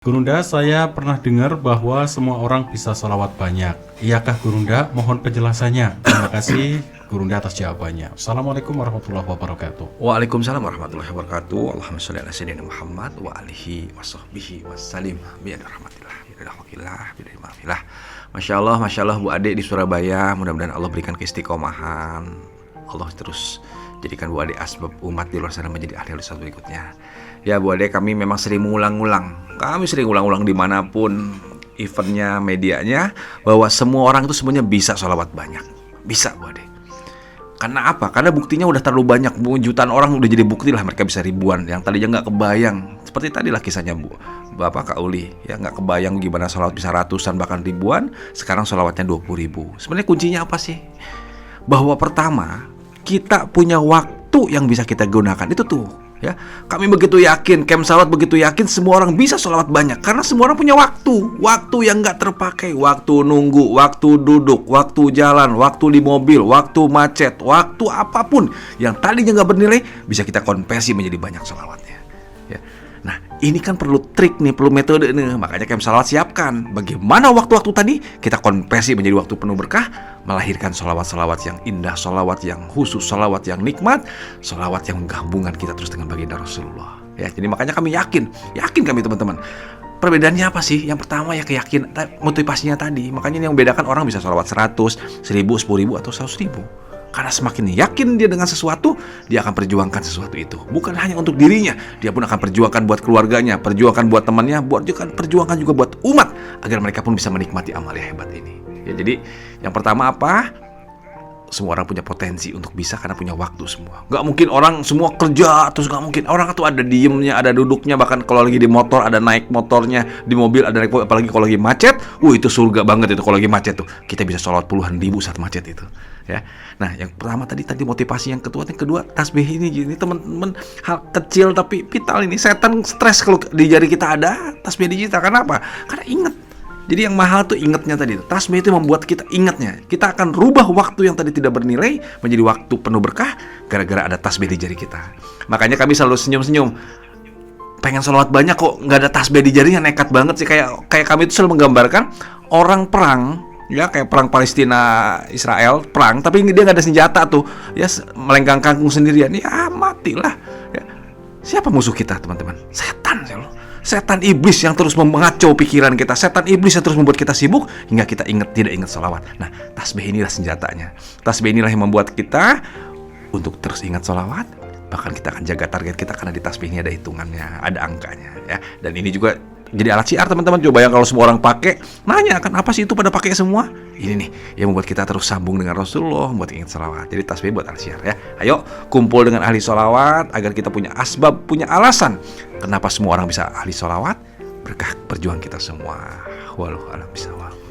Gurunda, saya pernah dengar bahwa semua orang bisa sholawat banyak. Iyakah Gurunda? Mohon penjelasannya. Terima kasih Gurunda atas jawabannya. Assalamualaikum warahmatullahi wabarakatuh. Waalaikumsalam warahmatullahi wabarakatuh. Allahumma sholli ala sayyidina Muhammad wa alihi wa sahbihi wassalim. Bi'adrahmatillah, bi'adrahmatillah, bi'adrahmatillah. Masya Allah Bu Ade di Surabaya. Mudah-mudahan Allah berikan keistiqomahan. Allah terus jadikan Bu Ade asbab umat di luar sana menjadi ahli salat berikutnya. Ya Bu Ade, kami memang sering mengulang-ulang. Kami sering ulang-ulang dimanapun eventnya, medianya, bahwa semua orang itu sebenarnya bisa sholawat banyak. Bisa Bu Ade. Karena apa? Karena buktinya udah terlalu banyak. Jutaan orang udah jadi bukti lah mereka bisa ribuan. Yang tadinya gak kebayang. Seperti tadi lah kisahnya Bapak Kak Uli. Ya gak kebayang gimana sholawat bisa ratusan bahkan ribuan. Sekarang sholawatnya 20.000. Sebenarnya kuncinya apa sih? Bahwa pertama, kita punya waktu yang bisa kita gunakan. Itu tuh. Ya, kami begitu yakin, Camp Salawat begitu yakin semua orang bisa sholawat banyak karena semua orang punya waktu yang nggak terpakai, waktu nunggu, waktu duduk, waktu jalan, waktu di mobil, waktu macet, waktu apapun yang tadinya nggak bernilai bisa kita konversi menjadi banyak sholawatnya. Ya. Nah, ini kan perlu trik nih, perlu metode nih. Makanya Camp Salawat siapkan bagaimana waktu-waktu tadi kita konversi menjadi waktu penuh berkah, melahirkan sholawat-sholawat yang indah, sholawat yang khusus, sholawat yang nikmat, sholawat yang menggabungkan kita terus dengan baginda Rasulullah. Ya, jadi makanya kami yakin kami teman-teman. Perbedaannya apa sih? Yang pertama ya keyakinan, motivasinya tadi. Makanya ini yang membedakan orang bisa sholawat 100, 1000, 10.000 atau 100.000. Karena semakin yakin dia dengan sesuatu, dia akan perjuangkan sesuatu itu. Bukan hanya untuk dirinya, dia pun akan perjuangkan buat keluarganya, perjuangkan buat temannya, perjuangkan juga buat umat, agar mereka pun bisa menikmati amal yang hebat ini. Ya, jadi yang pertama apa? Semua orang punya potensi untuk bisa karena punya waktu semua. Gak mungkin orang semua kerja, terus gak mungkin. Orang tuh ada diemnya, ada duduknya, bahkan kalau lagi di motor ada naik motornya, di mobil ada naik, apalagi kalau lagi macet. Itu surga banget itu kalau lagi macet tuh. Kita bisa sholawat puluhan ribu saat macet itu. Ya. Nah, yang pertama tadi motivasi, yang kedua tasbih ini teman-teman hal kecil tapi vital ini. Setan stres kalau di jari kita ada tasbih digital. Karena apa? Karena ingat. Jadi yang mahal tuh ingatnya tadi. Tasbih itu membuat kita ingatnya. Kita akan rubah waktu yang tadi tidak bernilai menjadi waktu penuh berkah gara-gara ada tasbih di jari kita. Makanya kami selalu senyum-senyum. Pengen sholawat banyak kok nggak ada tasbih di jarinya, nekat banget sih. Kayak kami itu selalu menggambarkan orang perang, ya kayak perang Palestina Israel, perang tapi dia nggak ada senjata tuh, ya melenggang kangkung sendirian. Ya matilah. Ya. Siapa musuh kita teman-teman? Setan sih loh. Setan iblis yang terus mengacau pikiran kita, setan iblis yang terus membuat kita sibuk hingga kita tidak ingat sholawat. Nah, tasbih inilah senjatanya. Tasbih inilah yang membuat kita untuk terus ingat sholawat. Bahkan kita akan jaga target kita karena di tasbih ini ada hitungannya, ada angkanya, ya. Dan ini juga jadi alat syiar teman-teman. Coba yang kalau semua orang pakai, nanya kan apa sih itu pada pakai semua? Ini nih yang membuat kita terus sambung dengan Rasulullah, membuat ingat sholawat. Jadi tasbih buat alat syiar ya. Ayo kumpul dengan ahli sholawat agar kita punya asbab, punya alasan kenapa semua orang bisa ahli sholawat. Berkah perjuangan kita semua. Wallahualam bishawab.